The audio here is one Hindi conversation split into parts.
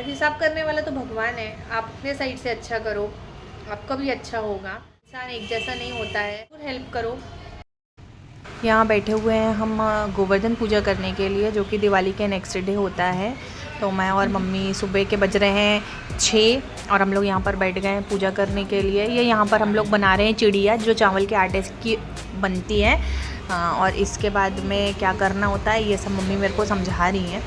हिसाब करने वाला तो भगवान है। आप अपने साइड से अच्छा करो, आपका भी अच्छा होगा। इंसान एक जैसा नहीं होता है, और हेल्प करो। यहाँ बैठे हुए हैं हम गोवर्धन पूजा करने के लिए, जो कि दिवाली के नेक्स्ट डे होता है। तो मैं और मम्मी सुबह के बज रहे हैं 6 और हम लोग यहाँ पर बैठ गए हैं पूजा करने के लिए। ये यहाँ पर हम लोग बना रहे हैं चिड़िया, जो चावल के आटे की बनती है। और इसके बाद में क्या करना होता है ये सब मम्मी मेरे को समझा रही हैं।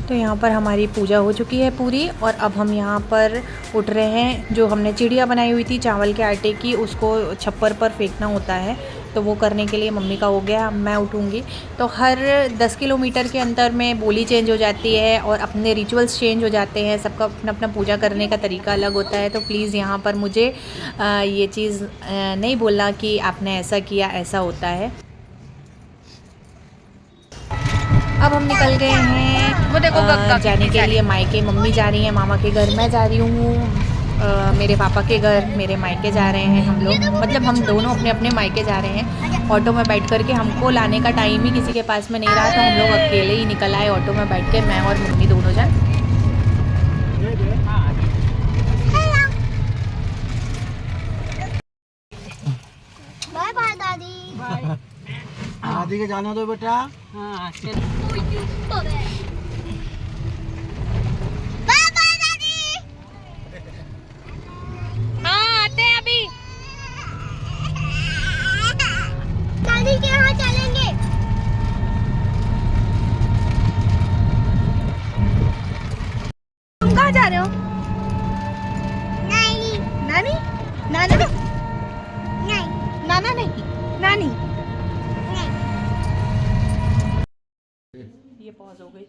तो यहाँ पर हमारी पूजा हो चुकी है पूरी, और अब हम यहाँ पर उठ रहे हैं। जो हमने चिड़िया बनाई हुई थी चावल के आटे की, उसको छप्पर पर फेंकना होता है, तो वो करने के लिए मम्मी का हो गया। अब मैं उठूँगी। तो हर 10 किलोमीटर के अंतर में बोली चेंज हो जाती है और अपने रिचुअल्स चेंज हो जाते हैं। सबका अपना अपना पूजा करने का तरीका अलग होता है। तो प्लीज़ यहाँ पर मुझे ये चीज़ नहीं बोलना कि आपने ऐसा किया, ऐसा होता है। अब हम निकल गए हैं वो देखो जाने के लिए मायके। मम्मी जा रही है मामा के घर, मैं जा रही हूँ मेरे पापा के घर। मेरे मायके जा रहे हैं हम लोग, मतलब हम दोनों अपने अपने मायके जा रहे हैं। ऑटो में बैठ कर के, हमको लाने का टाइम ही किसी के पास में नहीं रहा, तो हम लोग अकेले ही निकल आए ऑटो में बैठ के, मैं और मम्मी दोनों जन। बाय बाय दादी। बाय। दादी के जाने दो बेटा। हाँ बाय बाय दादी। हाँ आते हैं अभी। दादी के यहाँ चलेंगे। तुम कहाँ जा रहे हो? नहीं नानी? नाना नहीं? नहीं नाना नहीं, नानी। ये पॉज हो गई।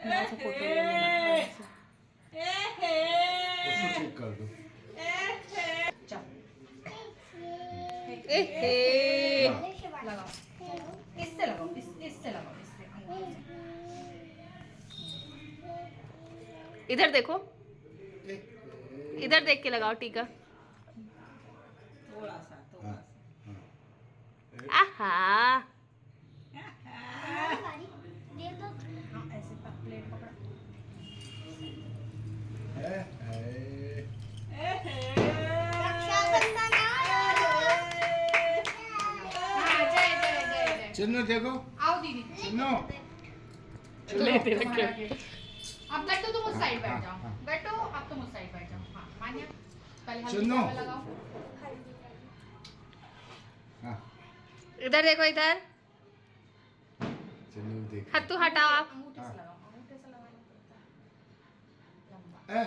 यहाँ से फोटो ले लेना। उसको चेक कर दो। लगाओ, इससे लगाओ, इससे लगाओ, इससे। इधर देखो, इधर देख के लगाओ टीका। आहा, ऐसे प्लेट पकड़ो। चिन्नू देखो। आओ दीदी। चिन्नू। अब गट्टू तुम उस साइड बैठ जाओ। गट्टू अब तुम उस साइड बैठ जाओ। हाँ मान्या, पहले हल्दी चिन्नू। लगाओ। हाँ। इधर देखो, इधर चिन्नू देख। हत्तू हटाओ आप। अंगूठे से लगाओ, अंगूठे से लगाना पड़ता है।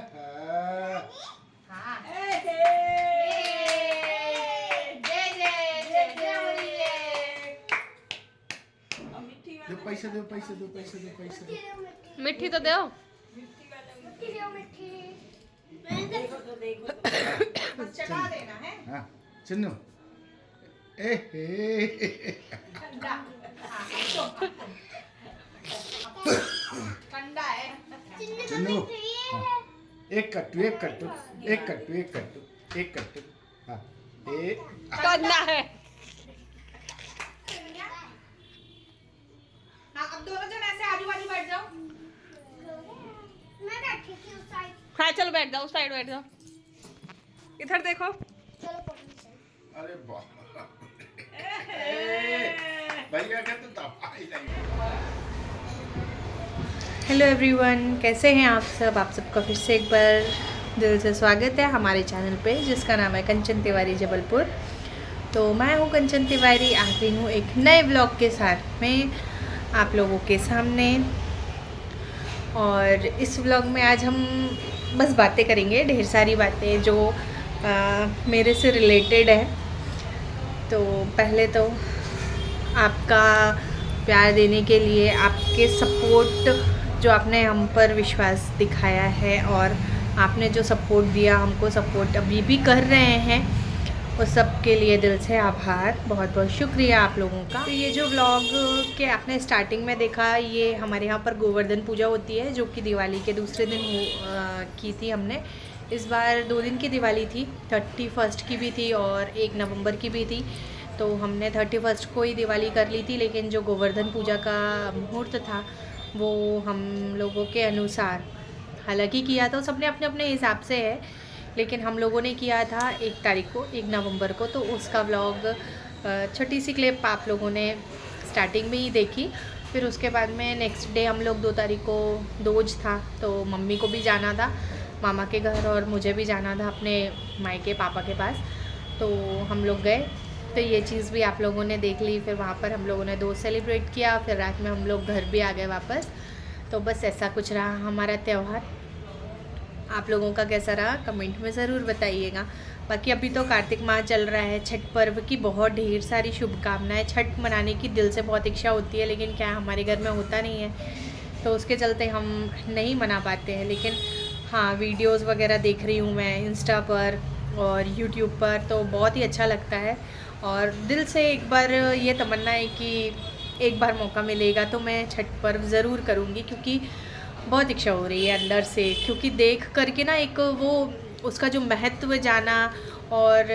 हाँ। दो पैसे दो पैसे दो पैसे दो पैसे। मिट्टी तो दो। मिट्टी। चिन्नू ए हे ठंडा है। चिन्नू हाँ, एक कट्टू एक कट्टू एक कट्टू एक कट्टू एक कट्टू हाँ एक करना है। हाँ अब दोनों जन ऐसे आजू बाजू बैठ जाओ। मैं बैठी थी उस साइड। हाँ चलो बैठ जाओ, उस साइड बैठ जाओ। इधर देखो। चलो पकड़ साइड। अरे बाप भैया का तो दवाई नहीं। हेलो एवरीवन, कैसे हैं आप सब? आप सबका फिर से एक बार दिल से स्वागत है हमारे चैनल पे, जिसका नाम है कंचन तिवारी जबलपुर। तो मैं हूँ कंचन तिवारी, आ गई हूँ एक नए ब्लॉग के साथ में आप लोगों के सामने। और इस ब्लॉग में आज हम बस बातें करेंगे, ढेर सारी बातें जो मेरे से रिलेटेड है। तो पहले तो आपका प्यार देने के लिए, आपके सपोर्ट जो आपने हम पर विश्वास दिखाया है और आपने जो सपोर्ट दिया, हमको सपोर्ट अभी भी कर रहे हैं, उस सब के लिए दिल से आभार, बहुत बहुत शुक्रिया आप लोगों का। तो ये जो व्लॉग के आपने स्टार्टिंग में देखा, ये हमारे यहाँ पर गोवर्धन पूजा होती है, जो कि दिवाली के दूसरे दिन की थी हमने। इस बार 2 दिन की दिवाली थी, 31 की भी थी और 1 नवंबर की भी थी। तो हमने 31 को ही दिवाली कर ली थी, लेकिन जो गोवर्धन पूजा का मुहूर्त था वो हम लोगों के अनुसार हालांकि किया था, सबने अपने अपने हिसाब से है, लेकिन हम लोगों ने किया था 1 तारीख को, 1 नवंबर को। तो उसका व्लॉग छोटी सी क्लिप आप लोगों ने स्टार्टिंग में ही देखी। फिर उसके बाद में नेक्स्ट डे हम लोग 2 तारीख को दोज था, तो मम्मी को भी जाना था मामा के घर और मुझे भी जाना था अपने मायके पापा के पास। तो हम लोग गए, तो ये चीज़ भी आप लोगों ने देख ली। फिर वहाँ पर हम लोगों ने दोस्त सेलिब्रेट किया, फिर रात में हम लोग घर भी आ गए वापस। तो बस ऐसा कुछ रहा हमारा त्यौहार। आप लोगों का कैसा रहा कमेंट में ज़रूर बताइएगा। बाकी अभी तो कार्तिक माह चल रहा है, छठ पर्व की बहुत ढेर सारी शुभकामनाएं। छठ मनाने की दिल से बहुत इच्छा होती है, लेकिन क्या हमारे घर में होता नहीं है, तो उसके चलते हम नहीं मना पाते हैं। लेकिन हाँ, वीडियोस वगैरह देख रही हूँ मैं इंस्टा पर और यूट्यूब पर, तो बहुत ही अच्छा लगता है। और दिल से एक बार ये तमन्ना है कि एक बार मौका मिलेगा तो मैं छठ पर्व ज़रूर करूँगी, क्योंकि बहुत इच्छा हो रही है अंदर से। क्योंकि देख करके ना एक वो उसका जो महत्व जाना, और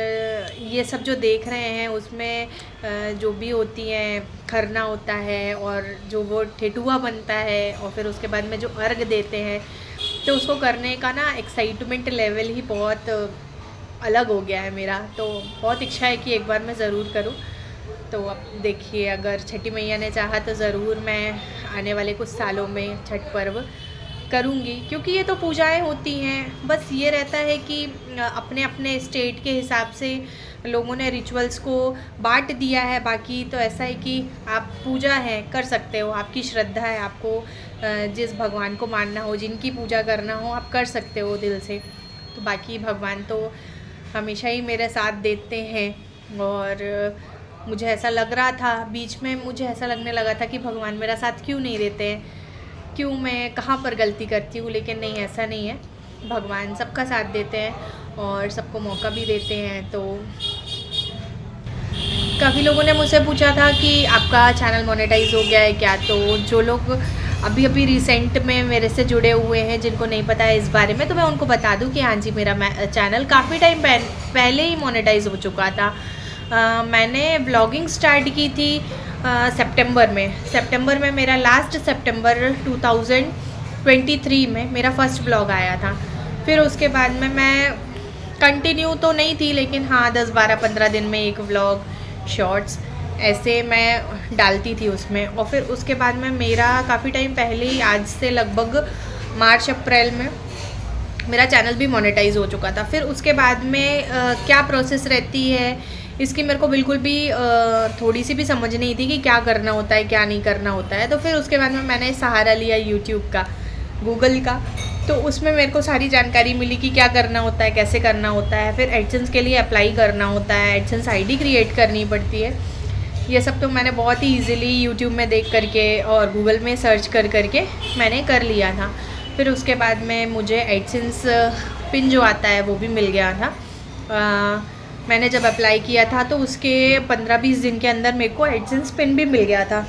ये सब जो देख रहे हैं उसमें जो भी होती हैं, खरना होता है और जो वो ठेठुआ बनता है, और फिर उसके बाद में जो अर्घ देते हैं, तो उसको करने का ना एक्साइटमेंट लेवल ही बहुत अलग हो गया है मेरा। तो बहुत इच्छा है कि एक बार मैं ज़रूर करूं। तो अब देखिए, अगर छठी मैया ने चाहा तो ज़रूर मैं आने वाले कुछ सालों में छठ पर्व करूंगी, क्योंकि ये तो पूजाएं होती हैं। बस ये रहता है कि अपने अपने स्टेट के हिसाब से लोगों ने रिचुअल्स को बांट दिया है। बाकी तो ऐसा है कि आप पूजा है कर सकते हो, आपकी श्रद्धा है, आपको जिस भगवान को मानना हो, जिनकी पूजा करना हो, आप कर सकते हो दिल से। तो बाकी भगवान तो हमेशा ही मेरे साथ देते हैं। और मुझे ऐसा लग रहा था बीच में, मुझे ऐसा लगने लगा था कि भगवान मेरा साथ क्यों नहीं देते हैं, क्यों, मैं कहाँ पर गलती करती हूँ। लेकिन नहीं, ऐसा नहीं है, भगवान सबका साथ देते हैं और सबको मौका भी देते हैं। तो काफ़ी लोगों ने मुझसे पूछा था कि आपका चैनल मोनेटाइज हो गया है क्या। तो जो लोग अभी अभी रिसेंट में मेरे से जुड़े हुए हैं, जिनको नहीं पता है इस बारे में, तो मैं उनको बता दूं कि हाँ जी, मेरा चैनल काफ़ी टाइम पहले ही मोनेटाइज हो चुका था। मैंने ब्लॉगिंग स्टार्ट की थी सितंबर में मेरा लास्ट सितंबर 2023 में मेरा फर्स्ट ब्लॉग आया था। फिर उसके बाद में मैं कंटिन्यू तो नहीं थी, लेकिन हाँ 10-12-15 दिन में एक व्लॉग, शॉर्ट्स ऐसे मैं डालती थी उसमें। और फिर उसके बाद में मेरा काफ़ी टाइम पहले ही, आज से लगभग मार्च अप्रैल में मेरा चैनल भी मोनेटाइज हो चुका था। फिर उसके बाद में क्या प्रोसेस रहती है इसकी मेरे को बिल्कुल भी थोड़ी सी भी समझ नहीं थी कि क्या करना होता है, क्या नहीं करना होता है। तो फिर उसके बाद में मैंने सहारा लिया यूट्यूब का, गूगल का। तो उसमें मेरे को सारी जानकारी मिली कि क्या करना होता है, कैसे करना होता है। फिर एडसेंस के लिए अप्लाई करना होता है, एडसेंस आईडी क्रिएट करनी पड़ती है। ये सब तो मैंने बहुत ही ईजिली यूट्यूब में देख करके और गूगल में सर्च कर करके मैंने कर लिया था। फिर उसके बाद में मुझे एडसेंस पिन जो आता है वो भी मिल गया था। मैंने जब अप्लाई किया था तो उसके 15-20 दिन के अंदर मेरे को एडसेंस पिन भी मिल गया था।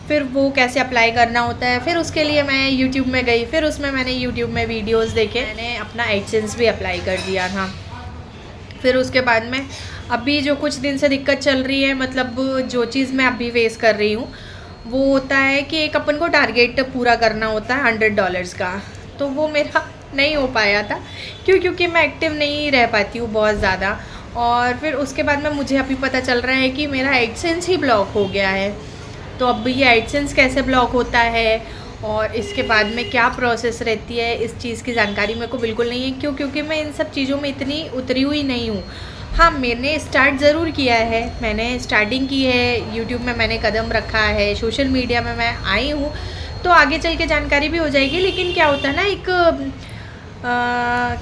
फिर वो कैसे अप्लाई करना होता है, फिर उसके लिए मैं यूट्यूब में गई, फिर उसमें मैंने यूट्यूब में वीडियोस देखे, मैंने अपना एडसेंस भी अप्लाई कर दिया था। फिर उसके बाद में अभी जो कुछ दिन से दिक्कत चल रही है, मतलब जो चीज़ मैं अभी फेस कर रही हूँ वो होता है कि एक अपन को टारगेट पूरा करना होता है $100 का, तो वो मेरा नहीं हो पाया था क्योंकि मैं एक्टिव नहीं रह पाती हूँ बहुत ज़्यादा। और फिर उसके बाद में मुझे अभी पता चल रहा है कि मेरा एडसेंस ही ब्लॉक हो गया है। तो अब ये एडसेंस कैसे ब्लॉक होता है और इसके बाद में क्या प्रोसेस रहती है, इस चीज़ की जानकारी मेरे को बिल्कुल नहीं है। क्योंकि मैं इन सब चीज़ों में इतनी उतरी हुई नहीं हूँ। हाँ, मैंने स्टार्ट ज़रूर किया है, मैंने स्टार्टिंग की है, यूट्यूब में मैंने कदम रखा है, सोशल मीडिया में मैं आई हूँ, तो आगे चल के जानकारी भी हो जाएगी। लेकिन क्या होता है ना, एक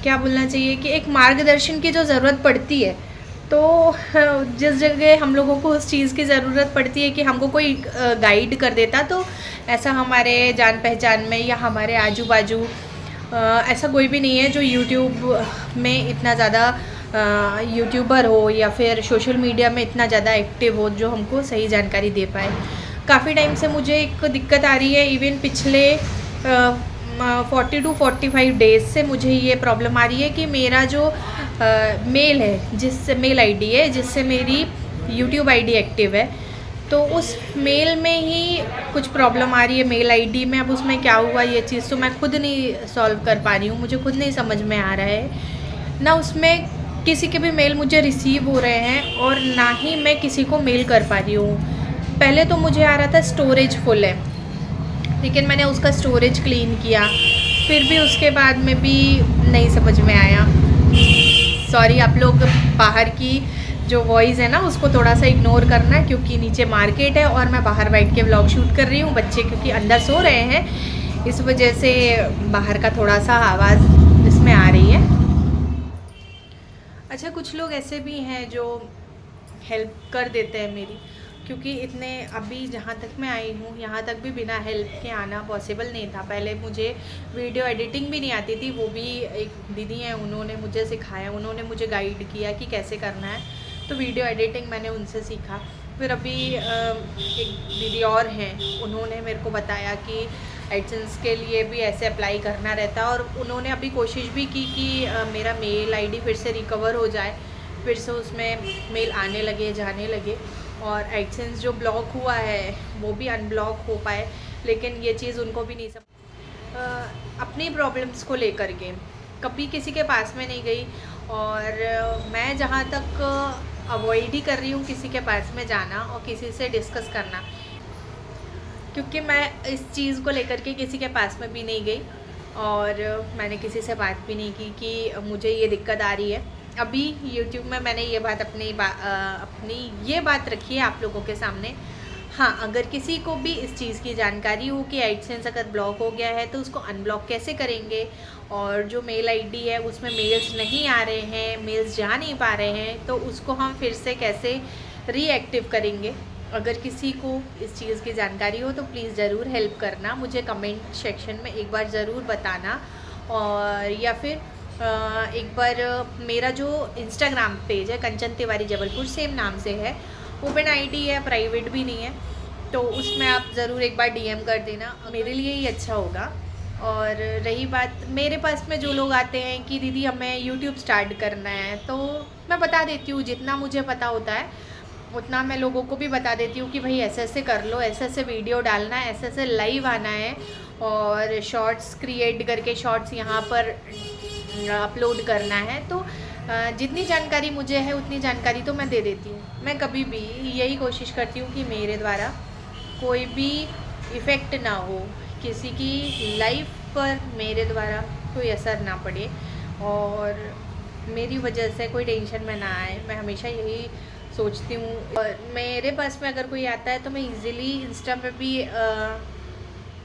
क्या बोलना चाहिए कि एक मार्गदर्शन की जो ज़रूरत पड़ती है, तो जिस जगह हम लोगों को उस चीज़ की ज़रूरत पड़ती है कि हमको कोई गाइड कर देता, तो ऐसा हमारे जान पहचान में या हमारे आजू बाजू ऐसा कोई भी नहीं है जो यूट्यूब में इतना ज़्यादा यूट्यूबर हो या फिर सोशल मीडिया में इतना ज़्यादा एक्टिव हो जो हमको सही जानकारी दे पाए। काफ़ी टाइम से मुझे एक दिक्कत आ रही है, इवन पिछले 40 to 45 डेज़ से मुझे ये प्रॉब्लम आ रही है कि मेरा जो मेल है, जिससे मेल आईडी है जिससे मेरी यूट्यूब आईडी एक्टिव है, तो उस मेल में ही कुछ प्रॉब्लम आ रही है मेल आईडी में। अब उसमें क्या हुआ ये चीज़ तो मैं खुद नहीं सॉल्व कर पा रही हूँ, मुझे खुद नहीं समझ में आ रहा है ना। उसमें किसी के भी मेल मुझे रिसीव हो रहे हैं और ना ही मैं किसी को मेल कर पा रही हूँ। पहले तो मुझे आ रहा था स्टोरेज फुल है, लेकिन मैंने उसका स्टोरेज क्लीन किया, फिर भी उसके बाद में भी नहीं समझ में आया। सॉरी, आप लोग बाहर की जो वॉइस है ना उसको थोड़ा सा इग्नोर करना, क्योंकि नीचे मार्केट है और मैं बाहर बैठ के व्लॉग शूट कर रही हूँ। बच्चे क्योंकि अंदर सो रहे हैं, इस वजह से बाहर का थोड़ा सा आवाज़ इसमें आ रही है। अच्छा, कुछ लोग ऐसे भी हैं जो हेल्प कर देते हैं मेरी, क्योंकि इतने अभी जहाँ तक मैं आई हूँ यहाँ तक भी बिना हेल्प के आना पॉसिबल नहीं था। पहले मुझे वीडियो एडिटिंग भी नहीं आती थी, वो भी एक दीदी हैं उन्होंने मुझे सिखाया, उन्होंने मुझे गाइड किया कि कैसे करना है, तो वीडियो एडिटिंग मैंने उनसे सीखा। फिर अभी एक दीदी और हैं, उन्होंने मेरे को बताया कि एडसेंस के लिए भी ऐसे अप्लाई करना रहता है, और उन्होंने अभी कोशिश भी की कि मेरा मेल आईडी फिर से रिकवर हो जाए, फिर से उसमें मेल आने लगे, जाने लगे, और एडसेंस जो ब्लॉक हुआ है वो भी अनब्लॉक हो पाए। लेकिन ये चीज़ उनको भी नहीं अपनी प्रॉब्लम्स को लेकर के कभी किसी के पास में नहीं गई, और मैं जहाँ तक अवॉइड ही कर रही हूँ किसी के पास में जाना और किसी से डिस्कस करना, क्योंकि मैं इस चीज़ को लेकर के किसी के पास में भी नहीं गई और मैंने किसी से बात भी नहीं की कि मुझे ये दिक्कत आ रही है। अभी YouTube में मैंने ये बात अपनी ये बात रखी है आप लोगों के सामने। हाँ, अगर किसी को भी इस चीज़ की जानकारी हो कि एडसेंस अगर ब्लॉक हो गया है तो उसको अनब्लॉक कैसे करेंगे, और जो मेल आईडी है उसमें मेल्स नहीं आ रहे हैं, मेल्स जा नहीं पा रहे हैं, तो उसको हम फिर से कैसे रीएक्टिव करेंगे। अगर किसी को इस चीज़ की जानकारी हो तो प्लीज़ ज़रूर हेल्प करना, मुझे कमेंट सेक्शन में एक बार ज़रूर बताना, और या फिर एक बार मेरा जो इंस्टाग्राम पेज है कंचन तिवारी जबलपुर सेम नाम से है, ओपन आईडी है, प्राइवेट भी नहीं है, तो उसमें आप ज़रूर एक बार डीएम कर देना, मेरे लिए ही अच्छा होगा। और रही बात मेरे पास में जो लोग आते हैं कि दीदी हमें यूट्यूब स्टार्ट करना है, तो मैं बता देती हूँ जितना मुझे पता होता है उतना मैं लोगों को भी बता देती हूँ कि भाई ऐसे ऐसे कर लो, ऐसे ऐसे वीडियो डालना है, ऐसे ऐसे लाइव आना है, और शॉर्ट्स क्रिएट करके शॉर्ट्स यहाँ पर अपलोड करना है। तो जितनी जानकारी मुझे है उतनी जानकारी तो मैं दे देती हूँ। मैं कभी भी यही कोशिश करती हूँ कि मेरे द्वारा कोई भी इफ़ेक्ट ना हो, किसी की लाइफ पर मेरे द्वारा कोई असर ना पड़े और मेरी वजह से कोई टेंशन में ना आए। मैं हमेशा यही सोचती हूँ। और मेरे पास में अगर कोई आता है तो मैं इजीली इंस्टा पे भी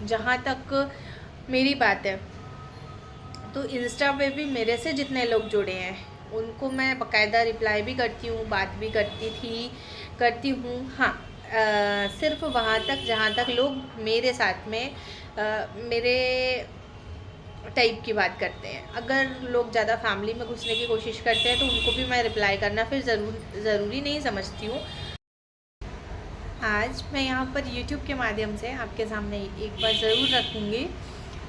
जहाँ तक मेरी बात है तो इंस्टा पे भी मेरे से जितने लोग जुड़े हैं उनको मैं बाकायदा रिप्लाई भी करती हूँ, बात भी करती हूँ। हाँ, सिर्फ वहाँ तक जहाँ तक लोग मेरे साथ में मेरे टाइप की बात करते हैं। अगर लोग ज़्यादा फैमिली में घुसने की कोशिश करते हैं तो उनको भी मैं रिप्लाई करना फिर ज़रूरी नहीं समझती हूँ। आज मैं यहाँ पर YouTube के माध्यम से आपके सामने एक बार ज़रूर रखूँगी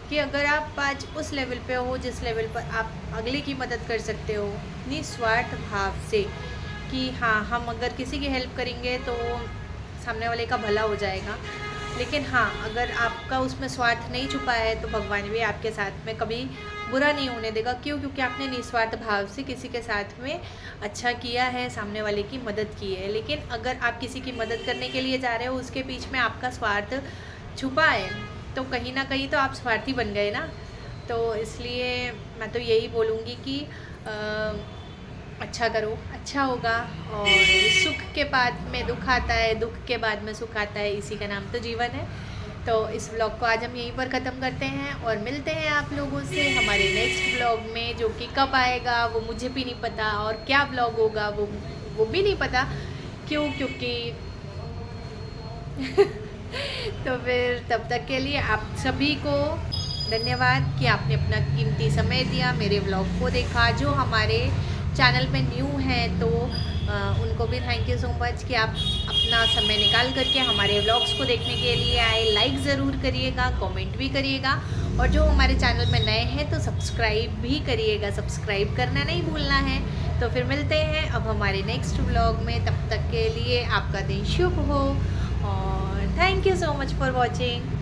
कि अगर आप आज उस लेवल पे हो जिस लेवल पर आप अगले की मदद कर सकते हो निस्वार्थ भाव से, कि हाँ हम अगर किसी की हेल्प करेंगे तो सामने वाले का भला हो जाएगा, लेकिन हाँ अगर आपका उसमें स्वार्थ नहीं छुपा है तो भगवान भी आपके साथ में कभी बुरा नहीं होने देगा। क्यों? क्योंकि आपने निस्वार्थ भाव से किसी के साथ में अच्छा किया है, सामने वाले की मदद की है। लेकिन अगर आप किसी की मदद करने के लिए जा रहे हो, उसके बीच में आपका स्वार्थ छुपा है, तो कहीं ना कहीं तो आप स्वार्थी बन गए ना। तो इसलिए मैं तो यही बोलूँगी कि अच्छा करो, अच्छा होगा। और सुख के बाद में दुख आता है, दुख के बाद में सुख आता है, इसी का नाम तो जीवन है। तो इस व्लॉग को आज हम यहीं पर ख़त्म करते हैं और मिलते हैं आप लोगों से हमारे नेक्स्ट व्लॉग में, जो कि कब आएगा वो मुझे भी नहीं पता, और क्या व्लॉग होगा वो भी नहीं पता। क्यों? क्योंकि तो फिर तब तक के लिए आप सभी को धन्यवाद कि आपने अपना कीमती समय दिया, मेरे व्लॉग को देखा। जो हमारे चैनल पे न्यू हैं तो उनको भी थैंक यू सो मच कि आप अपना समय निकाल करके हमारे व्लॉग्स को देखने के लिए आए। लाइक ज़रूर करिएगा, कमेंट भी करिएगा, और जो हमारे चैनल में नए हैं तो सब्सक्राइब भी करिएगा। सब्सक्राइब करना नहीं भूलना है। तो फिर मिलते हैं अब हमारे नेक्स्ट व्लॉग में। तब तक के लिए आपका दिन शुभ हो और thank you so much for watching.